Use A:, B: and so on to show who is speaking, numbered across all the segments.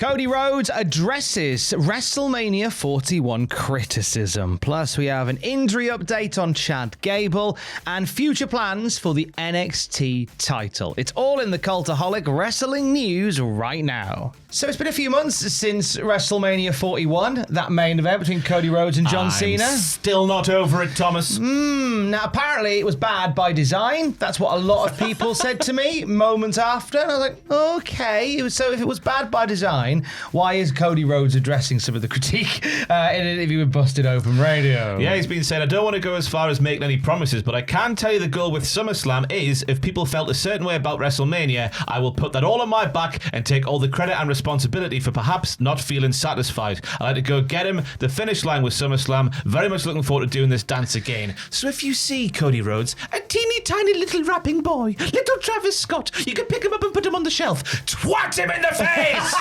A: Cody Rhodes addresses WrestleMania 41 criticism. Plus, we have an injury update on Chad Gable and future plans for the NXT title. It's all in the Cultaholic wrestling news right now. So it's been a few months since WrestleMania 41, that main event between Cody Rhodes and John Cena.
B: Still not over it, Thomas.
A: Now, apparently it was bad by design. That's what a lot of people said to me moments after. And I was like, okay. So if it was bad by design, why is Cody Rhodes addressing some of the critique in an interview with Busted Open Radio?
B: Yeah, he's been saying, I don't want to go as far as making any promises, but I can tell you the goal with SummerSlam is, if people felt a certain way about WrestleMania, I will put that all on my back and take all the credit and responsibility for perhaps not feeling satisfied. I like to go get him the finish line with SummerSlam. Very much looking forward to doing this dance again. So if you see Cody Rhodes, a teeny tiny little rapping boy, little Travis Scott, you can pick him up and put him on the shelf. Twat him in the face!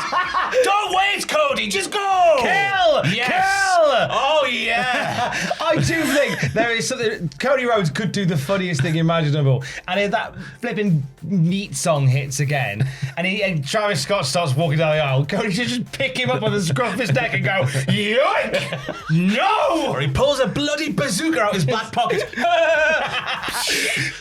B: Don't wait, Cody, just go!
A: Kill!
B: Yes!
A: Kill!
B: Oh, yeah!
A: I do think there is something. Cody Rhodes could do the funniest thing imaginable. And if that flipping Neat song hits again, and Travis Scott starts walking down the aisle, Cody should just pick him up on the scruff of his neck and go, yoink! No!
B: Or he pulls a bloody bazooka out his back pocket.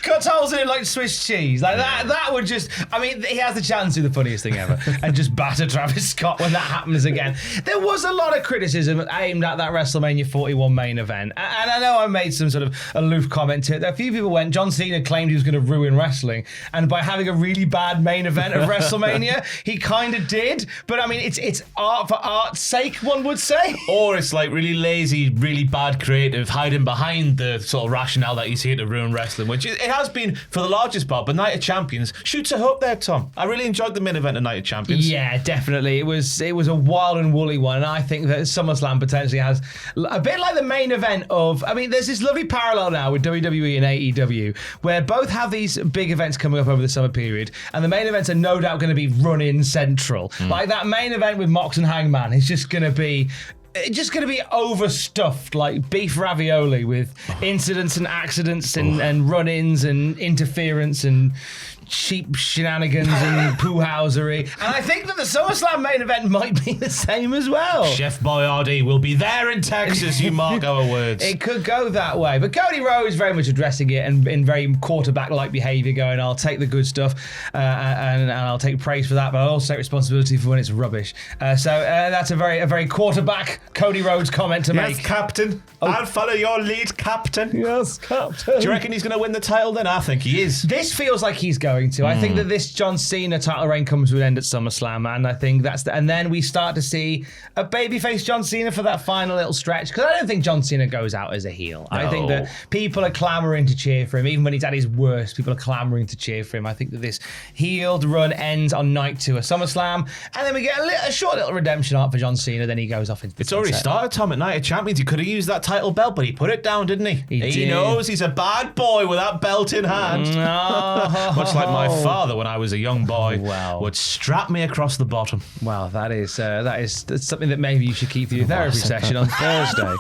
A: Cuts holes in it like Swiss cheese. Like that would just, I mean, he has the chance to do the funniest thing ever and just batter Travis Scott when that happens again. There was a lot of criticism aimed at that WrestleMania 41 main event. And I know I made some sort of aloof comment to it. A few people went, John Cena claimed he was going to ruin wrestling. And by having a really bad main event of WrestleMania, he kind of did. But I mean, it's art for art's sake, one would say.
B: Or it's like really lazy, really bad creative, hiding behind the sort of rationale that he's here to ruin wrestling, which it has been for the largest part. But Night of Champions shoots a hope there, Tom. I really enjoyed the main event of Night of Champions.
A: Yeah, definitely. It was a wild and woolly one, and I think that SummerSlam potentially has a bit like the main event of, I mean, there's this lovely parallel now with WWE and AEW, where both have these big events coming up over the summer period, and the main events are no doubt going to be run-in central. Like that main event with Mox and Hangman is just going to be overstuffed like beef ravioli with incidents and accidents and run-ins and interference and cheap shenanigans and poo-housery. And I think that the SummerSlam main event might be the same as well.
B: Chef Boyardee will be there in Texas, you mark our words.
A: It could go that way. But Cody Rhodes very much addressing it and in very quarterback-like behaviour, going, I'll take the good stuff and I'll take praise for that, but I'll also take responsibility for when it's rubbish. So that's a very quarterback Cody Rhodes comment to make.
B: Yes, Captain. I'll follow your lead, Captain.
A: Yes, Captain.
B: Do you reckon he's going to win the title then? I think he is.
A: This feels like he's going to. I think that this John Cena title reign comes to an end at SummerSlam, and I think and then we start to see a babyface John Cena for that final little stretch, because I don't think John Cena goes out as a heel. No. I think that people are clamouring to cheer for him, even when he's at his worst, people are clamouring to cheer for him. I think that this heeled run ends on night 2 of SummerSlam, and then we get a short little redemption arc for John Cena, then he goes off into the
B: It's already started, Tom, at Night of Champions. He could have used that title belt, but he put it down, didn't he? He knows he's a bad boy with that belt in hand. Much like my father, when I was a young boy, would strap me across the bottom.
A: Well, that's something that maybe you should keep for your therapy session on Thursday.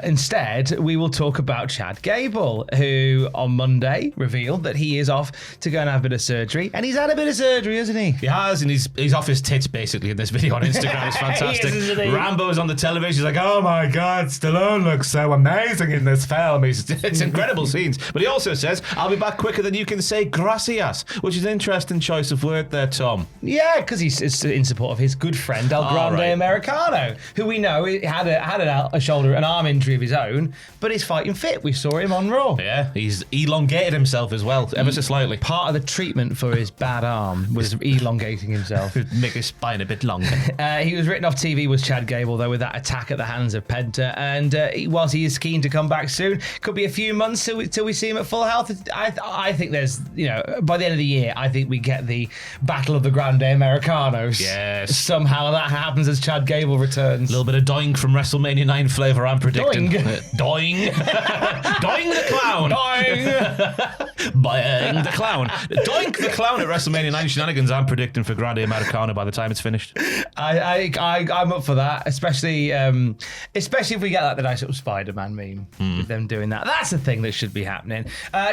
A: Instead, we will talk about Chad Gable, who on Monday revealed that he is off to go and have a bit of surgery, and he's had a bit of surgery, hasn't he?
B: He has, and he's off his tits basically in this video on Instagram. It's fantastic. Rambo's on the television. He's like, oh my God, Stallone looks so amazing in this film. It's incredible scenes. But he also says, I'll be back quicker than you can say gracias, which is an interesting choice of word there, Tom.
A: Yeah, because he's in support of his good friend El Grande Americano, who we know had an arm injury of his own, but he's fighting fit. We saw him on Raw.
B: Yeah, he's elongated himself as well, ever so slightly.
A: Part of the treatment for his bad arm was elongating himself.
B: Make his spine a bit longer.
A: He was written off TV was Chad Gable, though, with that attack at the hands of Penta, and whilst he is keen to come back soon, could be a few months till we see him at full health. I think there's, by the end of the year, I think we get the Battle of the Grande Americanos.
B: Yes.
A: Somehow that happens as Chad Gable returns.
B: A little bit of doing from WrestleMania 9 flavour, I'm predicting.
A: Doing.
B: Doing. Doing the clown.
A: Doing.
B: Bang the clown. Doink the clown at WrestleMania 9 shenanigans. I'm predicting for Grande Americana by the time it's finished.
A: I'm up for that, especially if we get like the nice little Spider-Man meme with them doing that. That's the thing that should be happening.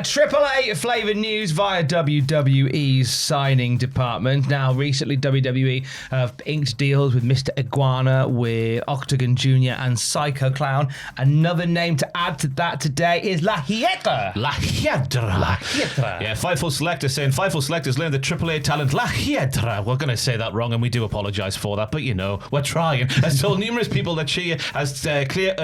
A: Triple A flavoured news via WWE's signing department. Now, recently WWE have inked deals with Mr. Iguana, with Octagon Jr. and Psycho Clown. Another name to add to that today is La Hiedra.
B: La Hiedra.
A: La Hiedra.
B: Yeah, Fightful Selector saying Fightful Selector's learned the AAA talent La Hiedra. We're going to say that wrong, and we do apologise for that, but you know, we're trying. Has told numerous people that she has to clear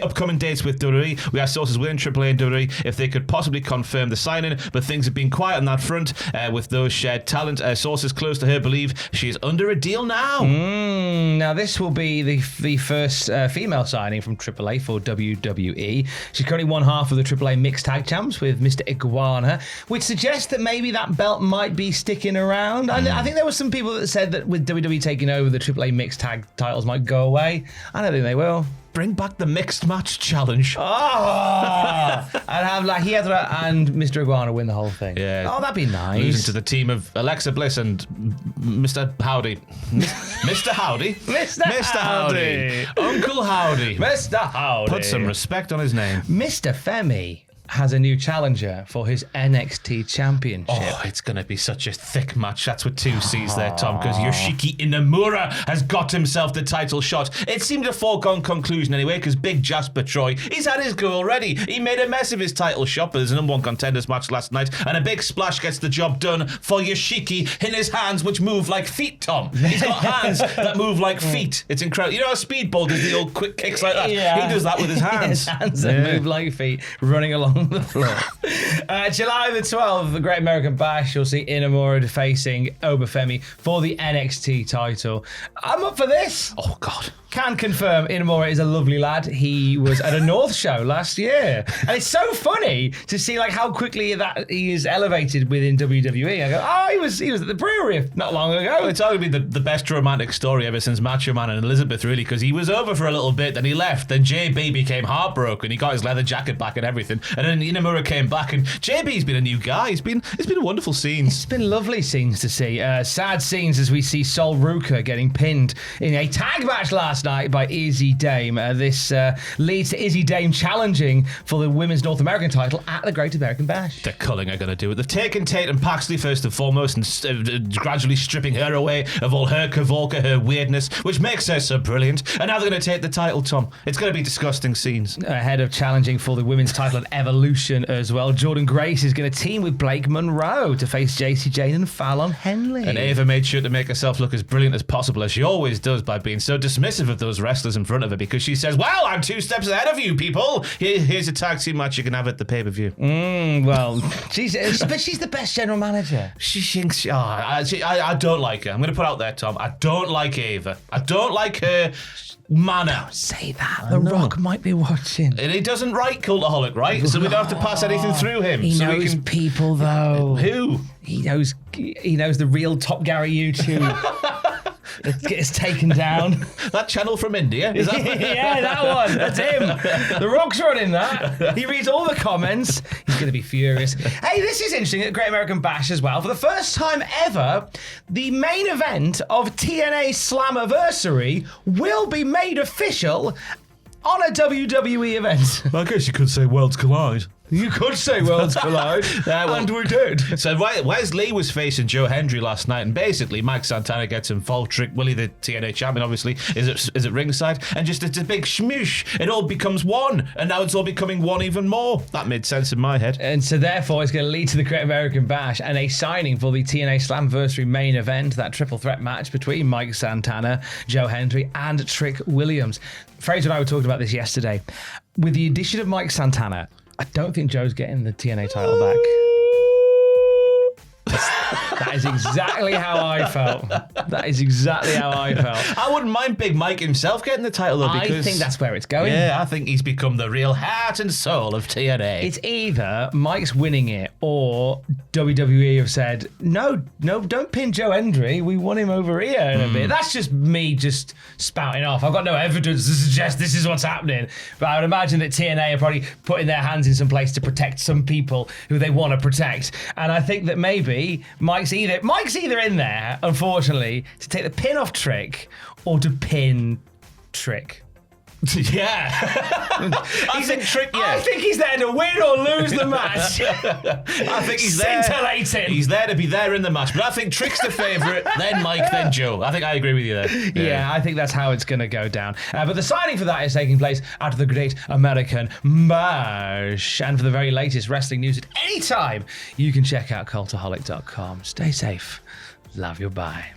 B: upcoming dates with WWE. We have sources within AAA and WWE if they could possibly confirm the signing, but things have been quiet on that front with those shared talent. Sources close to her believe she is under a deal now.
A: Now, this will be the first female signing from AAA for WWE. She's currently one half of the AAA Mixed Tag Champs with Mr. Iguana, which suggests that maybe that belt might be sticking around. I think there were some people that said that with WWE taking over, the AAA Mixed Tag titles might go away. I don't think they will.
B: Bring back the Mixed Match Challenge.
A: Oh! And have La Hiedra and Mr. Iguana win the whole thing.
B: Yeah.
A: Oh, that'd be nice.
B: Losing to the team of Alexa Bliss and Mr. Howdy. Mr. Howdy.
A: Mr. Howdy.
B: Uncle Howdy.
A: Mr. Howdy.
B: Put some respect on his name.
A: Mr. Femi has a new challenger for his NXT championship.
B: Oh, it's going to be such a thick match. That's with two C's there, Tom, because Yoshiki Inamura has got himself the title shot. It seemed a foregone conclusion anyway, because Big Jasper Troy, he's had his go already. He made a mess of his title shot, but there's a number one contenders match last night, and a big splash gets the job done for Yoshiki in his hands, which move like feet, Tom. He's got hands that move like feet. It's incredible. You know how Speedball does the old quick kicks like that?
A: Yeah.
B: He does that with his hands.
A: His hands that move like feet, running along the floor. July the 12th, the Great American Bash, you'll see Inamura facing Obafemi for the NXT title. I'm up for this.
B: Oh, God.
A: Can confirm Inamura is a lovely lad. He was at a North show last year. And it's so funny to see like how quickly that he is elevated within WWE. I go, oh, he was at the brewery not long ago.
B: Well, it's arguably the best romantic story ever since Macho Man and Elizabeth, really, because he was over for a little bit, then he left, then JB became heartbroken, he got his leather jacket back and everything, and then Inamura came back, and JB's been a new guy. It's been wonderful scenes.
A: It's been lovely scenes to see. Sad scenes as we see Sol Ruka getting pinned in a tag match last night by Izzy Dame. This leads to Izzy Dame challenging for the Women's North American title at the Great American Bash.
B: The culling are going to do it. They've taken Tatum Paxley first and foremost and gradually stripping her away of all her cavalca, her weirdness, which makes her so brilliant. And now they're going to take the title, Tom. It's going to be disgusting scenes.
A: Ahead of challenging for the women's title at Evolution as well, Jordan Grace is going to team with Blake Monroe to face JC Jane and Fallon Henley.
B: And Ava made sure to make herself look as brilliant as possible, as she always does, by being so dismissive of those wrestlers in front of her, because she says, well, I'm 2 steps ahead of you people. Here's a tag team match you can have at the pay-per-view.
A: Well, she's the best general manager.
B: She thinks, I don't like her. I'm going to put out there, Tom, I don't like Ava. I don't like her manner.
A: Don't say that. The Rock might be watching.
B: And he doesn't write Cultaholic, right? So we don't have to pass anything through him.
A: He knows people, though.
B: Who?
A: He knows the real Top Gary YouTube. It gets taken down.
B: That channel from India? Is that
A: yeah, that one. That's him. The Rock's running that. He reads all the comments. He's going to be furious. Hey, this is interesting at Great American Bash as well. For the first time ever, the main event of TNA Slammiversary will be made official on a WWE event.
B: I guess you could say Worlds Collide.
A: You could say Worlds Collide, and we did.
B: So Wes Lee was facing Joe Hendry last night, and basically Mike Santana gets involved. Trick Willie, the TNA champion, obviously, is at ringside, and just it's a big smoosh. It all becomes one, and now it's all becoming one even more. That made sense in my head.
A: And so therefore, it's going to lead to the Great American Bash and a signing for the TNA Slammiversary main event, that triple threat match between Mike Santana, Joe Hendry, and Trick Williams. Fraser and I were talking about this yesterday. With the addition of Mike Santana, I don't think Joe's getting the TNA title back. That is exactly how I felt. That is exactly how I felt.
B: I wouldn't mind Big Mike himself getting the title, though, because...
A: I think that's where it's going.
B: Yeah, I think he's become the real heart and soul of TNA.
A: It's either Mike's winning it or WWE have said, no, don't pin Joe Hendry. We want him over here in a bit. That's just me just spouting off. I've got no evidence to suggest this is what's happening. But I would imagine that TNA are probably putting their hands in some place to protect some people who they want to protect. And I think that maybe Mike's either in there, unfortunately, to take the pin off Trick or to pin Trick.
B: Yeah. I
A: think he's there to win or lose the match.
B: I think he's there.
A: Scintillating.
B: He's there to be there in the match. But I think Trick's the favourite, then Mike, then Joe. I think I agree with you there.
A: Yeah, I think that's how it's going to go down. But the signing for that is taking place at the Great American Bash. And for the very latest wrestling news at any time, you can check out cultaholic.com. Stay safe. Love you. Bye.